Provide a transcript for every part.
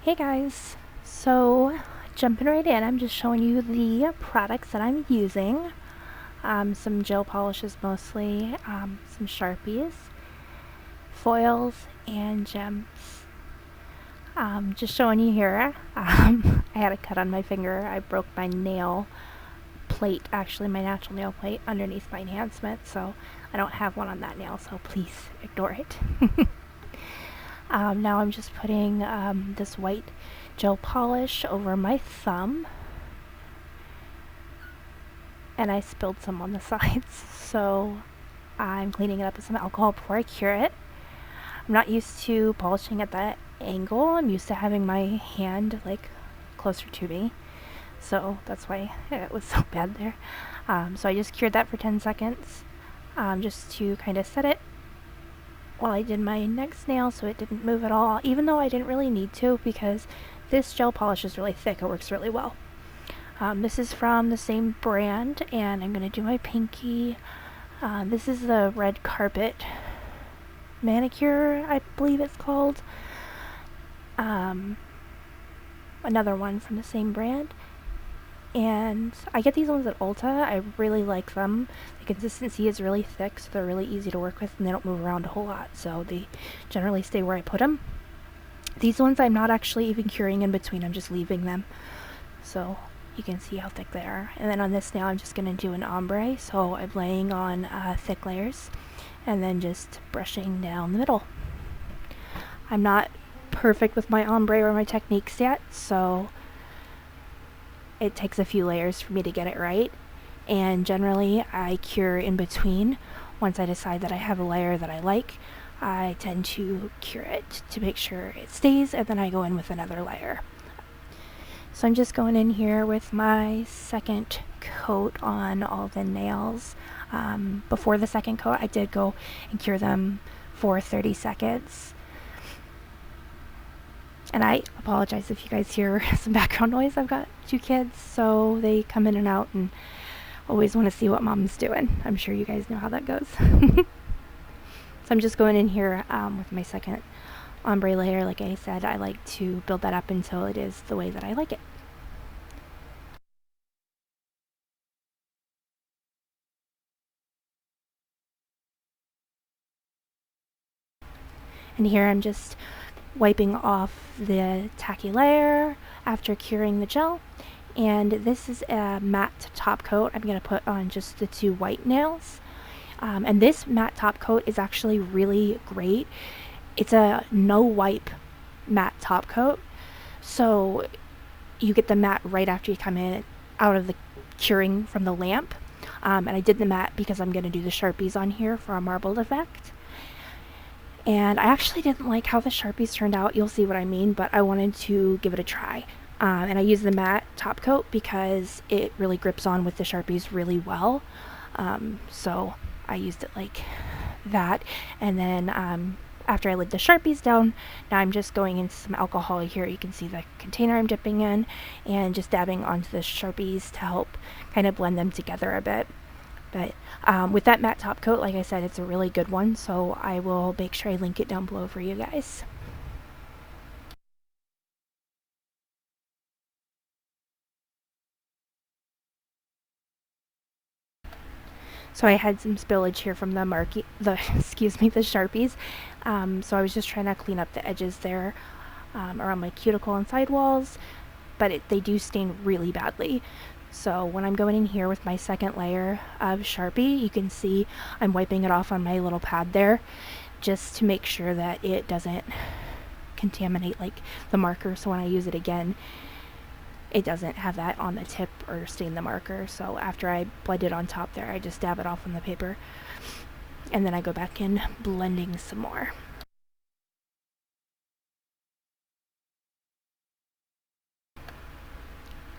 Hey guys, so jumping right in, I'm just showing you the products that I'm using. Some gel polishes mostly, some Sharpies, foils, and gems. Just showing you here, I had a cut on my finger. I broke my nail plate, actually my natural nail plate, underneath my enhancement, so I don't have one on that nail, so please ignore it. Now I'm just putting this white gel polish over my thumb, and I spilled some on the sides, so I'm cleaning it up with some alcohol before I cure it. I'm not used to polishing at that angle. I'm used to having my hand like closer to me, so that's why it was so bad there. So I just cured that for 10 seconds just to kind of set it while I did my next nail so it didn't move at all, even though I didn't really need to because this gel polish is really thick. It works really well. This is from the same brand, and I'm going to do my pinky. This is the red carpet manicure, I believe it's called. Another one from the same brand. And I get these ones at Ulta. I really like them. The consistency is really thick, so they're really easy to work with, and they don't move around a whole lot, so they generally stay where I put them. These ones I'm not actually even curing in between, I'm just leaving them, so you can see how thick they are. And then on this nail I'm just going to do an ombre, so I'm laying on thick layers and then just brushing down the middle. I'm not perfect with my ombre or my techniques yet, so it takes a few layers for me to get it right, and generally I cure in between. Once I decide that I have a layer that I like, I tend to cure it to make sure it stays, and then I go in with another layer. So I'm just going in here with my second coat on all the nails. Before the second coat I did go and cure them for 30 seconds. And I apologize if you guys hear some background noise. I've got 2 kids, so they come in and out and always want to see what mom's doing. I'm sure you guys know how that goes. So I'm just going in here with my second ombre layer. Like I said, I like to build that up until it is the way that I like it. And here I'm just wiping off the tacky layer after curing the gel, and this is a matte top coat I'm going to put on just the 2 white nails. And this matte top coat is actually really great. It's a no wipe matte top coat, so you get the matte right after you come in out of the curing from the lamp. And I did the matte because I'm going to do the Sharpies on here for a marbled effect. And I actually didn't like how the Sharpies turned out. You'll see what I mean, but I wanted to give it a try. And I used the matte top coat because it really grips on with the Sharpies really well. So I used it like that. And then after I laid the Sharpies down, now I'm just going into some alcohol here. You can see the container I'm dipping in, and just dabbing onto the Sharpies to help kind of blend them together a bit. But with that matte top coat, like I said, it's a really good one, so I will make sure I link it down below for you guys. So I had some spillage here from the the Sharpies. So I was just trying to clean up the edges there around my cuticle and sidewalls, but they do stain really badly. So when I'm going in here with my second layer of Sharpie, you can see I'm wiping it off on my little pad there just to make sure that it doesn't contaminate like the marker, so when I use it again it doesn't have that on the tip or stain the marker. So after I blend it on top there, I just dab it off on the paper, and then I go back in blending some more.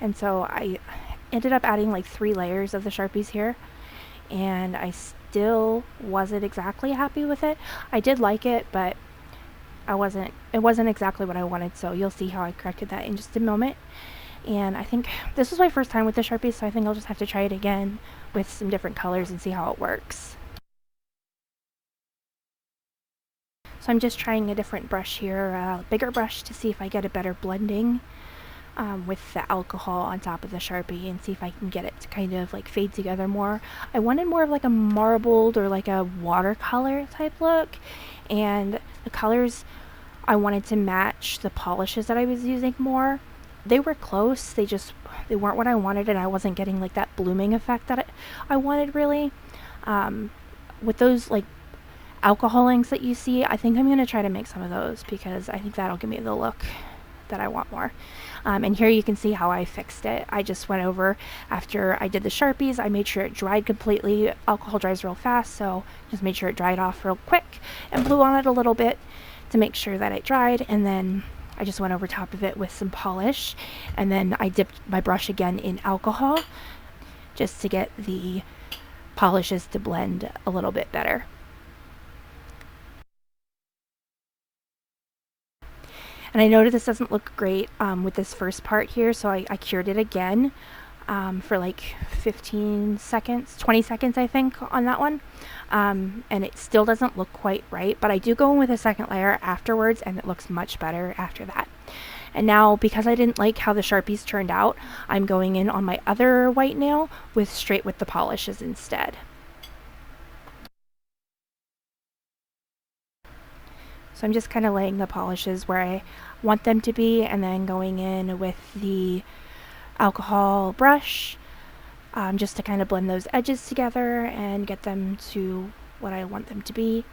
And so I ended up adding like 3 layers of the Sharpies here, and I still wasn't exactly happy with it. I did like it, but it wasn't exactly what I wanted, so you'll see how I corrected that in just a moment. And I think this was my first time with the Sharpies, so I think I'll just have to try it again with some different colors and see how it works. So I'm just trying a different brush here, a bigger brush, to see if I get a better blending with the alcohol on top of the Sharpie, and see if I can get it to kind of like fade together more. I wanted more of like a marbled or like a watercolor type look, and the colors I wanted to match the polishes that I was using more. They were close, they weren't what I wanted, and I wasn't getting like that blooming effect that I wanted really. With those like alcohol inks that you see, I think I'm going to try to make some of those, because I think that'll give me the look that I want more. And here you can see how I fixed it. I just went over, after I did the Sharpies, I made sure it dried completely. Alcohol dries real fast, so just made sure it dried off real quick, and blew on it a little bit to make sure that it dried, and then I just went over top of it with some polish, and then I dipped my brush again in alcohol just to get the polishes to blend a little bit better. And I noticed this doesn't look great with this first part here, so I cured it again for like 15 seconds, 20 seconds I think on that one. And it still doesn't look quite right, but I do go in with a second layer afterwards, and it looks much better after that. And now, because I didn't like how the Sharpies turned out, I'm going in on my other white nail straight with the polishes instead. So I'm just kind of laying the polishes where I want them to be, and then going in with the alcohol brush just to kind of blend those edges together and get them to what I want them to be.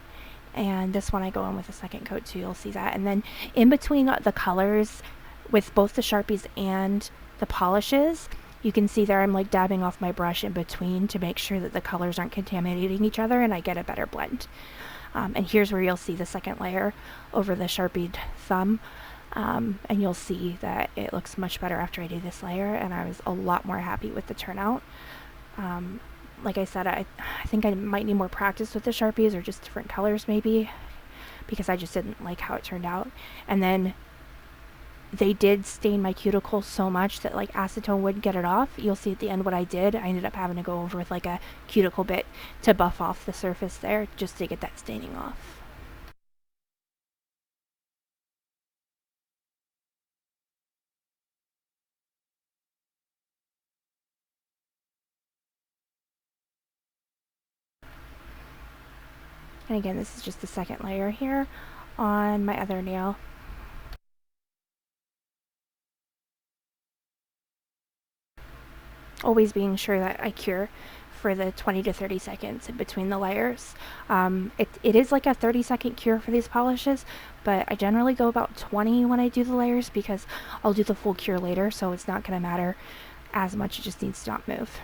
And this one I go in with a second coat too, you'll see that. And then in between the colors with both the Sharpies and the polishes, you can see there I'm like dabbing off my brush in between to make sure that the colors aren't contaminating each other and I get a better blend. And here's where you'll see the second layer over the Sharpied thumb. And you'll see that it looks much better after I do this layer, and I was a lot more happy with the turnout. Like I said, I think I might need more practice with the Sharpies, or just different colors maybe, because I just didn't like how it turned out. And then they did stain my cuticle so much that like acetone wouldn't get it off. You'll see at the end what I did. I ended up having to go over with like a cuticle bit to buff off the surface there just to get that staining off. And again, this is just the second layer here on my other nail. Always being sure that I cure for the 20 to 30 seconds in between the layers. It is like a 30-second cure for these polishes, but I generally go about 20 when I do the layers, because I'll do the full cure later, so it's not going to matter as much. It just needs to not move.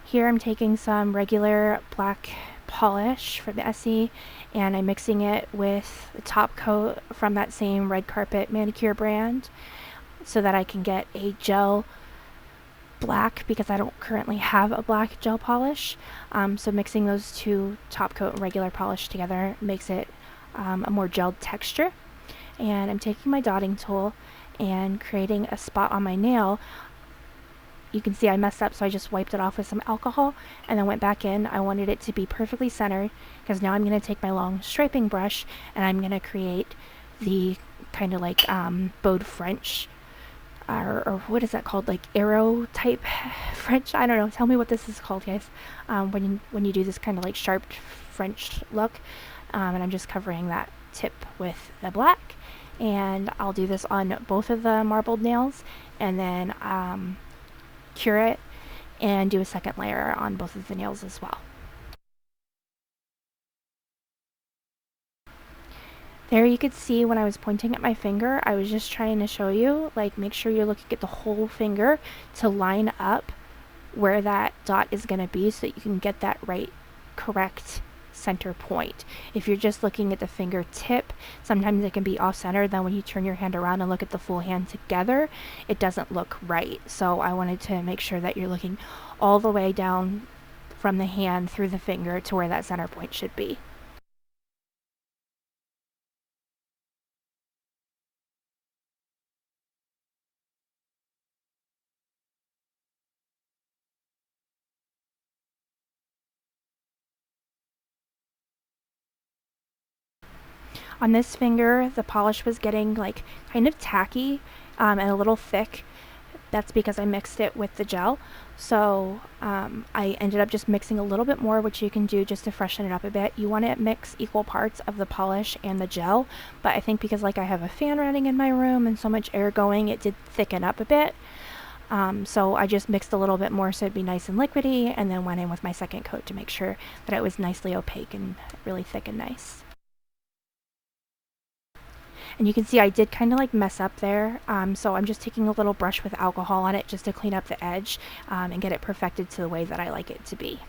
Here I'm taking some regular black polish from the Essie, and I'm mixing it with the top coat from that same red carpet manicure brand, so that I can get a gel black, because I don't currently have a black gel polish. So mixing those two, top coat and regular polish, together makes it a more gelled texture. And I'm taking my dotting tool and creating a spot on my nail. You can see I messed up, so I just wiped it off with some alcohol and then went back in. I wanted it to be perfectly centered, because now I'm going to take my long striping brush and I'm going to create the kind of like bowed French, or what is that called, like arrow type French? I don't know. Tell me what this is called, guys. When you do this kind of like sharp French look, and I'm just covering that tip with the black, and I'll do this on both of the marbled nails, and then cure it and do a second layer on both of the nails as well. There you could see when I was pointing at my finger, I was just trying to show you, like, make sure you're looking at the whole finger to line up where that dot is going to be, so that you can get that right, correct center point. If you're just looking at the fingertip, sometimes it can be off center. Then when you turn your hand around and look at the full hand together, it doesn't look right. So I wanted to make sure that you're looking all the way down from the hand through the finger to where that center point should be. On this finger, the polish was getting like kind of tacky and a little thick. That's because I mixed it with the gel. So I ended up just mixing a little bit more, which you can do just to freshen it up a bit. You want to mix equal parts of the polish and the gel, but I think because like I have a fan running in my room and so much air going, it did thicken up a bit. So I just mixed a little bit more so it'd be nice and liquidy, and then went in with my second coat to make sure that it was nicely opaque and really thick and nice. And you can see I did kind of like mess up there, so I'm just taking a little brush with alcohol on it just to clean up the edge and get it perfected to the way that I like it to be.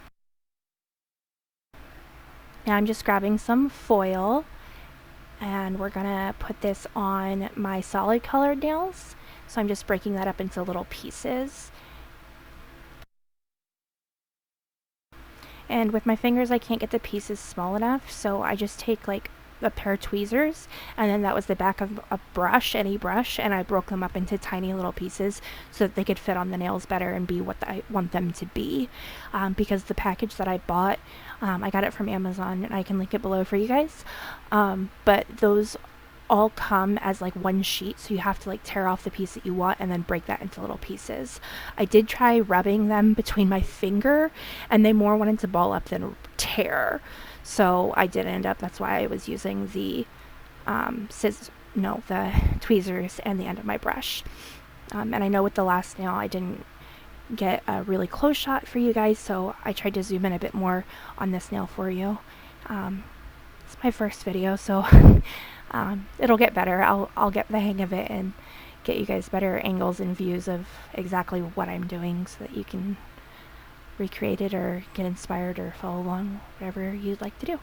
Now I'm just grabbing some foil, and we're gonna put this on my solid colored nails. So I'm just breaking that up into little pieces. And with my fingers I can't get the pieces small enough, so I just take like a pair of tweezers, and then that was the back of a brush, any brush, and I broke them up into tiny little pieces so that they could fit on the nails better and be what I want them to be. Because the package that I bought, I got it from Amazon, and I can link it below for you guys, but those all come as like one sheet, so you have to like tear off the piece that you want and then break that into little pieces. I did try rubbing them between my finger, and they more wanted to ball up than tear, so I did end up, that's why I was using the the tweezers and the end of my brush. And I know with the last nail I didn't get a really close shot for you guys, so I tried to zoom in a bit more on this nail for you. It's my first video, so it'll get better. I'll get the hang of it and get you guys better angles and views of exactly what I'm doing so that you can recreate it or get inspired or follow along, whatever you'd like to do.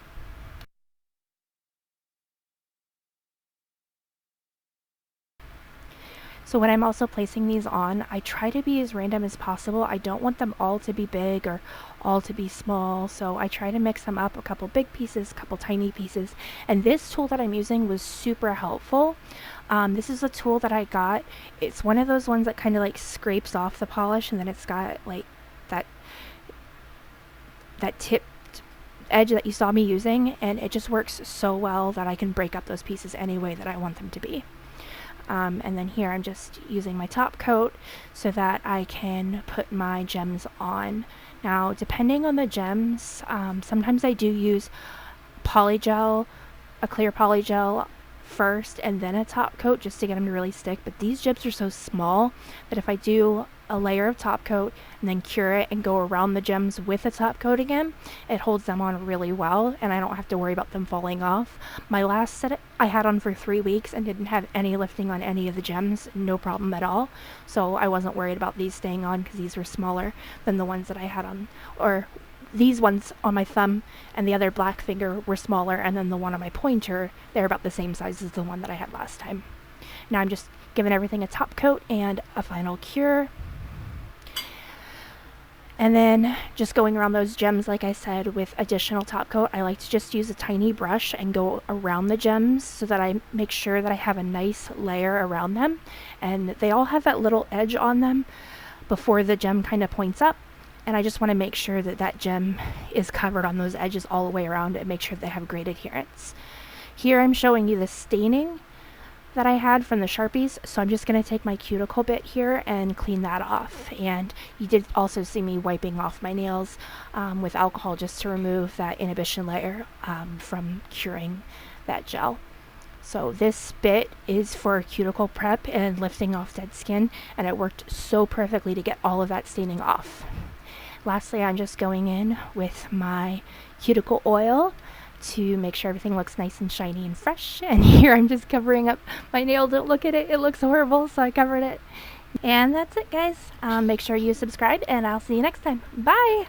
So when I'm also placing these on, I try to be as random as possible. I don't want them all to be big or all to be small, so I try to mix them up, a couple big pieces, a couple tiny pieces, and this tool that I'm using was super helpful. This is a tool that I got. It's one of those ones that kind of like scrapes off the polish, and then it's got like that tipped edge that you saw me using, and it just works so well that I can break up those pieces any way that I want them to be. And then here I'm just using my top coat so that I can put my gems on. Now depending on the gems, sometimes I do use polygel, a clear polygel first and then a top coat just to get them to really stick, but these gems are so small that if I do a layer of top coat and then cure it and go around the gems with a top coat again, it holds them on really well and I don't have to worry about them falling off. My last set I had on for 3 weeks and didn't have any lifting on any of the gems, no problem at all, so I wasn't worried about these staying on because these were smaller than the ones that I had on, or these ones on my thumb and the other black finger were smaller, and then the one on my pointer, they're about the same size as the one that I had last time. Now I'm just giving everything a top coat and a final cure. And then just going around those gems, like I said, with additional top coat. I like to just use a tiny brush and go around the gems so that I make sure that I have a nice layer around them. And they all have that little edge on them before the gem kind of points up. And I just want to make sure that that gem is covered on those edges all the way around and make sure they have great adherence. Here I'm showing you the staining that I had from the Sharpies, so I'm just going to take my cuticle bit here and clean that off. And you did also see me wiping off my nails with alcohol just to remove that inhibition layer from curing that gel. So this bit is for cuticle prep and lifting off dead skin, and it worked so perfectly to get all of that staining off. Lastly, I'm just going in with my cuticle oil to make sure everything looks nice and shiny and fresh. And here I'm just covering up my nail. Don't look at it, it looks horrible, so I covered it. And that's it, guys. Make sure you subscribe, and I'll see you next time. Bye!